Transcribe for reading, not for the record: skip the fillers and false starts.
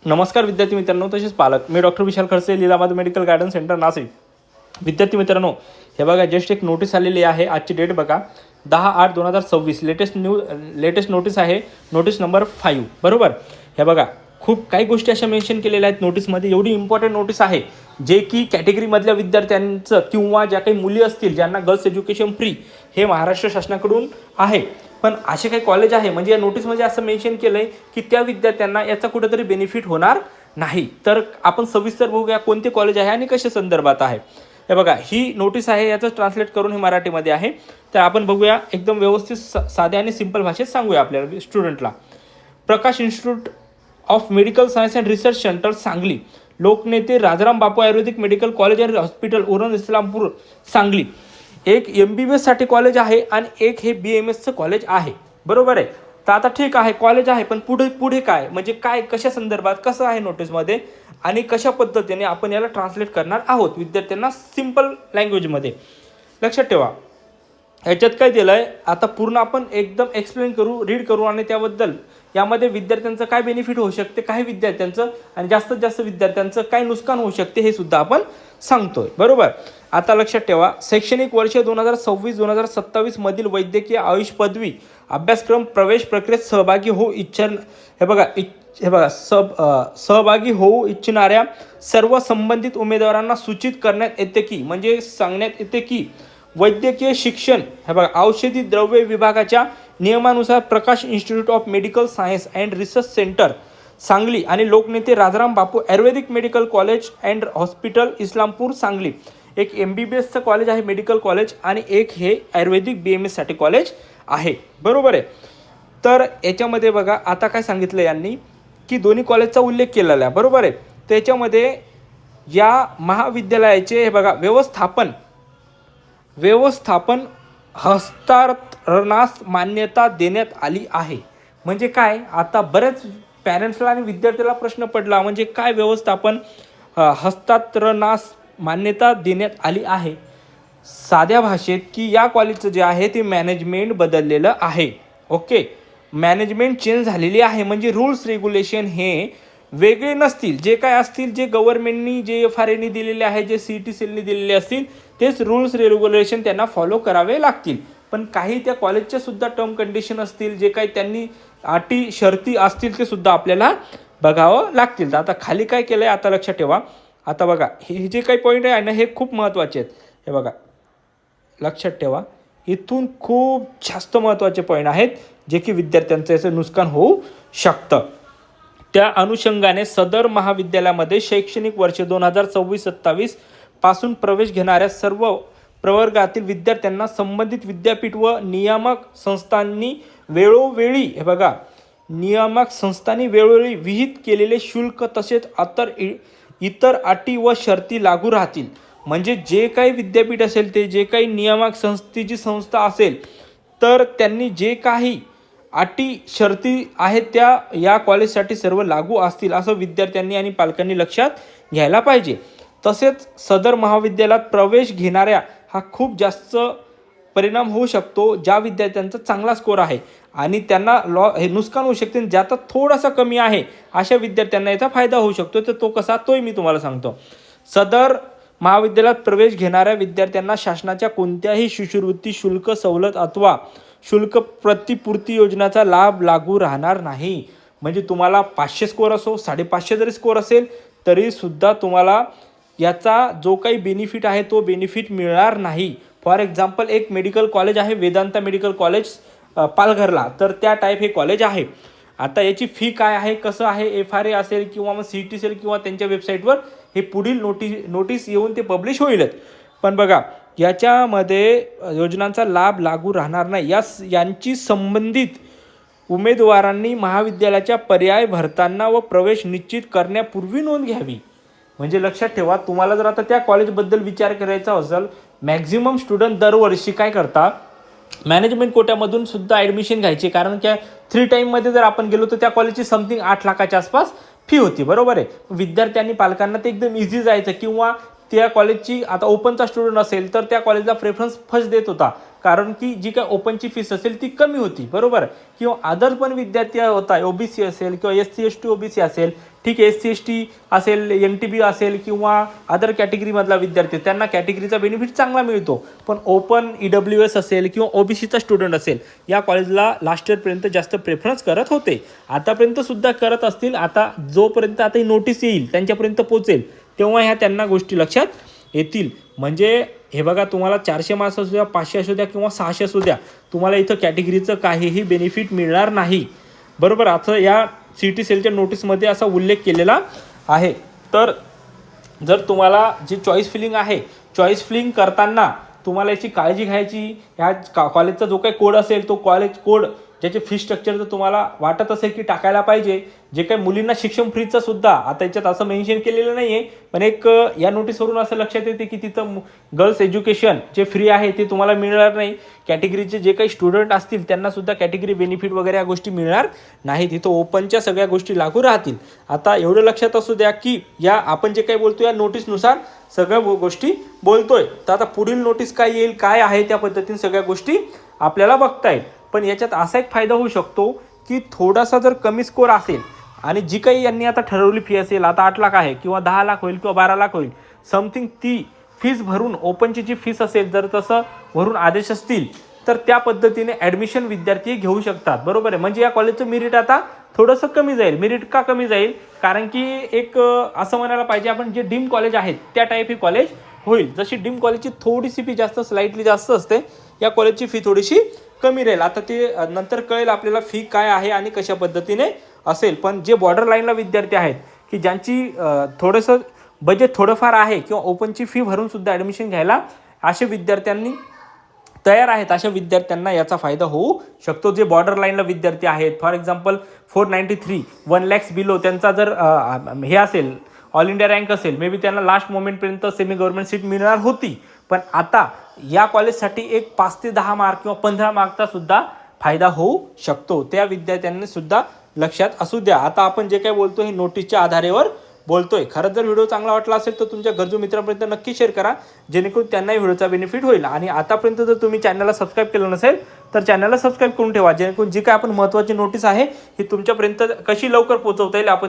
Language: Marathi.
नमस्कार विद्यार्थी मित्रांनो, तसेच पालक. मी doctor Vishal Khadse, Lilabad medical garden centre, Nashik. विद्यार्थी मित्रांनो, हे बघा जस्ट एक नोटीस आलेली आहे. आजची डेट बघा 10/8/2026. लेटेस्ट नोटीस आहे, नोटीस नंबर 5. बरोबर. हे बघा खूप काही गोष्टी अशा मेन्शन केलेल्या आहेत नोटीसमध्ये. एवढी इम्पॉर्टंट नोटीस आहे जे की कॅटेगरीमधल्या विद्यार्थ्यांचं किंवा ज्या काही मुली असतील ज्यांना गर्ल्स एज्युकेशन फ्री हे महाराष्ट्र शासनाकडून आहे. पण असे काही कॉलेज आहे म्हणजे या नोटीसमध्ये असं मेन्शन केलं आहे की त्या विद्यार्थ्यांना याचा कुठेतरी बेनिफिट होणार नाही. तर आपण सविस्तर बघूया कोणते कॉलेज आहे आणि कशा संदर्भात आहे. हे बघा ही नोटीस आहे, याचं ट्रान्सलेट करून हे मराठीमध्ये आहे. तर आपण बघूया, एकदम व्यवस्थित साध्या आणि सिंपल भाषेत सांगूया आपल्याला स्टुडंटला. Prakash institute of medical science and research centre Sangli, Loknete Rajaram Bapu Ayurvedic medical college and hospital Uran Islampur Sangli. एक MBBS साठी कॉलेज आहे आणि एक हे BMSचं कॉलेज आहे. बरोबर आहे. तर आता ठीक आहे, कॉलेज आहे, पण पुढे काय म्हणजे काय, कशा संदर्भात, कसं आहे नोटीसमध्ये आणि कशा पद्धतीने आपण याला ट्रान्सलेट करणार आहोत विद्यार्थ्यांना सिंपल लँग्वेजमध्ये. लक्षात ठेवा याच्यात काय दिलं आहे, आता पूर्ण आपण एकदम एक्सप्लेन करू, रीड करू आणि त्याबद्दल यामध्ये विद्यार्थ्यांचं काय बेनिफिट होऊ शकते, काही विद्यार्थ्यांचं आणि जास्तीत जास्त विद्यार्थ्यांचं काय नुकसान होऊ शकते हे सुद्धा आपण सांगतोय. बरोबर. आता लक्षात ठेवा, शैक्षणिक वर्ष 2026-2027 मधील वैद्यकीय आयुष पदवी अभ्यासक्रम प्रवेश प्रक्रियेत सहभागी होऊ सहभागी होऊ इच्छिणाऱ्या सर्व संबंधित उमेदवारांना सूचित करण्यात येते की, म्हणजे सांगण्यात येते की वैद्यकीय शिक्षण औषधी द्रव्य विभागाच्या नियमानुसार Prakash institute of medical science and research centre Sangli आणि Loknete Rajaram Bapu Ayurvedic medical college and hospital Islampur Sangli, एक MBBSचं कॉलेज आहे मेडिकल कॉलेज आणि एक हे आयुर्वेदिक BMS साठी कॉलेज आहे. बरोबर आहे. तर याच्यामध्ये बघा आता काय सांगितलं यांनी की दोन्ही कॉलेजचा उल्लेख केलेला आहे. बरोबर आहे. त्याच्यामध्ये या महाविद्यालयाचे हे बघा व्यवस्थापन हस्तांतरणास मान्यता देण्यात आली आहे. म्हणजे काय, आता बरेच पॅरेंट्सला आणि विद्यार्थ्याला प्रश्न पडला, म्हणजे काय व्यवस्थापन हस्तांतरणास मान्यता देण्यात आली आहे. साध्या भाषेत की या कॉलेजचं जे आहे ते मॅनेजमेंट बदललेलं आहे. ओके, मॅनेजमेंट चेंज झालेली आहे. म्हणजे रूल्स रेग्युलेशन हे वेगळे नसतील, जे काय असतील, जे गव्हर्नमेंटनी जे FRAनी दिलेले आहे, जे CET सेलनी दिलेले असतील तेच रूल्स रेग्युलेशन त्यांना फॉलो करावे लागतील. पण काही त्या कॉलेजच्या सुद्धा टर्म कंडिशन असतील, जे काही त्यांनी अटी शर्ती असतील ते सुद्धा आपल्याला बघावं लागतील. आता खाली काय केलं आहे आता लक्षात ठेवा. आता बघा हे जे काही पॉईंट आहे ना हे खूप महत्त्वाचे आहेत. हे बघा लक्षात ठेवा, इथून खूप जास्त महत्त्वाचे पॉईंट आहेत जे की विद्यार्थ्यांचं याचं नुकसान होऊ शकतं. त्या अनुषंगाने सदर महाविद्यालयामध्ये शैक्षणिक वर्ष 2026-27 पासून प्रवेश घेणाऱ्या सर्व प्रवर्गातील विद्यार्थ्यांना संबंधित विद्यापीठ व नियामक संस्थांनी वेळोवेळी विहित केलेले शुल्क तसेच इतर अटी व शर्ती लागू राहतील. म्हणजे जे काही विद्यापीठ असेल, ते जे काही नियामक संस्थेची संस्था असेल, तर त्यांनी जे काही अटी शर्ती आहेत त्या या कॉलेजसाठी सर्व लागू असतील असं विद्यार्थ्यांनी आणि पालकांनी लक्षात घ्यायला पाहिजे. तसेच सदर महाविद्यालयात प्रवेश घेणाऱ्या हा खूप जास्त परिणाम होऊ शकतो ज्या विद्यार्थ्यांचा चांगला स्कोर आहे आणि त्यांना हे नुकसान होऊ शकते. ज्याचा थोडासा कमी आहे अशा विद्यार्थ्यांना याचा फायदा होऊ शकतो. तर तो कसा, तोही मी तुम्हाला सांगतो. सदर महाविद्यालयात प्रवेश घेणाऱ्या विद्यार्थ्यांना शासनाच्या कोणत्याही शिष्यवृत्ती शुल्क सवलत अथवा शुल्क प्रतिपूर्ती योजनेचा लाभ लागू राहणार नाही. म्हणजे तुम्हाला 500 स्कोर असो, 550 जरी स्कोर असेल तरी सुद्धा तुम्हाला याचा जो काही बेनिफिट आहे तो बेनिफिट मिळणार नाही. फॉर एक्झाम्पल एक मेडिकल कॉलेज आहे वेदांता मेडिकल कॉलेज पालघरला, तर त्या टाईप हे कॉलेज आहे. आता याची फी काय आहे, कसं आहे, FRA असेल किंवा मग CET सेल किंवा त्यांच्या वेबसाईटवर हे पुढील नोटीस येऊन ते पब्लिश होईलच. पण बघा याच्यामध्ये योजनांचा लाभ लागू राहणार नाही. यांची संबंधित उमेदवारांनी महाविद्यालयाच्या पर्याय भरताना व प्रवेश निश्चित करण्यापूर्वी नोंद घ्यावी. म्हणजे लक्षात ठेवा, तुम्हाला जर आता त्या कॉलेजबद्दल विचार करायचा असेल, मॅक्झिमम स्टुडंट दरवर्षी काय करतात, मॅनेजमेंट कोट्यामधून सुद्धा ॲडमिशन घ्यायचे. कारण की 3 टाईममध्ये जर आपण गेलो तर त्या कॉलेजची समथिंग 8 लाखाच्या आसपास फी होती. बरोबर आहे. विद्यार्थी आणि पालकांना ते एकदम इझी जायचं किंवा त्या कॉलेजची आता ओपनचा स्टुडंट असेल तर त्या कॉलेजला प्रेफरन्स फर्स्ट देत होता, कारण की जी काय ओपनची फीस असेल ती कमी होती, बरोबर. किंवा अदर पण विद्यार्थी होता, ओबीसी असेल किंवा SC ST ओबीसी असेल, ठीक आहे, SC ST असेल, NTB असेल किंवा अदर कॅटेगरीमधला विद्यार्थी, त्यांना कॅटेगरीचा बेनिफिट चांगला मिळतो. पण ओपन EWS असेल किंवा ओबीसीचा स्टुडंट असेल, या कॉलेजला लास्ट इयरपर्यंत जास्त प्रेफरन्स करत होते, आतापर्यंत सुद्धा करत असतील. आता जोपर्यंत आता ही नोटीस येईल त्यांच्यापर्यंत पोहोचेल तेव्हा ह्या त्यांना गोष्टी लक्षात येतील. म्हणजे हे बघा, तुम्हाला 400 मार्क्स असू द्या, 500 असू द्या किंवा 600 असू द्या, तुम्हाला इथं कॅटेगरीचं काहीही बेनिफिट मिळणार नाही, बरोबर. आता या CT सेलच्या नोटीसमध्ये असा उल्लेख केलेला आहे. तर जर तुम्हाला जी चॉईस फिलिंग आहे, चॉईस फिलिंग करताना तुम्हाला याची काळजी घ्यायची. ह्या कॉलेजचा जो काही कोड असेल तो कॉलेज कोड, ज्याचे फी स्ट्रक्चर जर तुम्हाला वाटत असेल की टाकायला पाहिजे, जे काही मुलींना शिक्षण फ्रीचं सुद्धा आता याच्यात असं मेन्शन केलेलं नाही आहे, पण एक या नोटीसवरून असं लक्षात येते की तिथं गर्ल्स एज्युकेशन जे फ्री आहे ते तुम्हाला मिळणार नाही. कॅटेगरीचे जे काही स्टुडंट असतील त्यांना सुद्धा कॅटेगरी बेनिफिट वगैरे या गोष्टी मिळणार नाही, तिथं ओपनच्या सगळ्या गोष्टी लागू राहतील. आता एवढं लक्षात असू द्या की या आपण जे काही बोलतो या नोटीसनुसार सगळ्या गोष्टी बोलतोय. तर आता पुढील नोटीस काय येईल, काय आहे, त्या पद्धतीने सगळ्या गोष्टी आपल्याला बघता येईल. पण याच्यात असा एक फायदा होऊ शकतो की थोडासा जर कमी स्कोर असेल आणि जी काही यांनी आता ठरवली फी असेल, आता 8 लाख आहे किंवा 10 लाख होईल किंवा 12 लाख होईल, समथिंग ती फीस भरून ओपनची जी फीस असेल जर तसं वरून आदेश असतील तर त्या पद्धतीने ॲडमिशन विद्यार्थी घेऊ शकतात, बरोबर आहे. म्हणजे या कॉलेजचं मेरिट आता थोडंसं कमी जाईल. मेरिट का कमी जाईल, कारण की एक असं म्हणायला पाहिजे आपण, जे डीम कॉलेज आहेत त्या टाईप ही कॉलेज होईल. जशी डीम कॉलेजची थोडीशी फी जास्त, स्लाइटली जास्त असते, या कॉलेजची फी थोडीशी कमी राहील. आता ते नंतर कळेल आपल्याला फी काय आहे आणि कशा पद्धतीने असेल. पण जे बॉर्डर लाईनला विद्यार्थी आहेत की ज्यांची थोडंसं बजेट थोडंफार आहे किंवा ओपनची फी भरून सुद्धा ॲडमिशन घ्यायला असे विद्यार्थ्यांनी तयार आहेत, अशा विद्यार्थ्यांना याचा फायदा होऊ शकतो. जे बॉर्डर लाईनला विद्यार्थी आहेत, फॉर एक्झाम्पल 493 1 lakhs बिलो, त्यांचा जर हे असेल, ऑल इंडिया रँक असेल, मे बी त्यांना लास्ट मोमेंटपर्यंत सेमी गव्हर्नमेंट सीट मिळणार होती. पण आता या कॉलेजसाठी एक 5 ते 10 मार्क किंवा 15 मार्कचा सुद्धा फायदा होऊ शकतो. त्या विद्यार्थ्यांनी सुद्धा लक्षात असू द्या. आता आपण जे काही बोलतो हे नोटीसच्या आधारेवर बोलतोय. खरंच जर व्हिडिओ चांगला वाटला असेल तर तुमच्या गरजू मित्रांपर्यंत नक्की शेअर करा, जेणेकरून त्यांनाही व्हिडिओचा बेनिफिट होईल. आणि आतापर्यंत जर तुम्ही चॅनलला सबस्क्राईब केलं नसेल तर चॅनलला सबस्क्राईब करून ठेवा, जेणेकरून जी काय आपण महत्त्वाची नोटीस आहे ही तुमच्यापर्यंत कशी लवकर पोहोचवता येईल आपण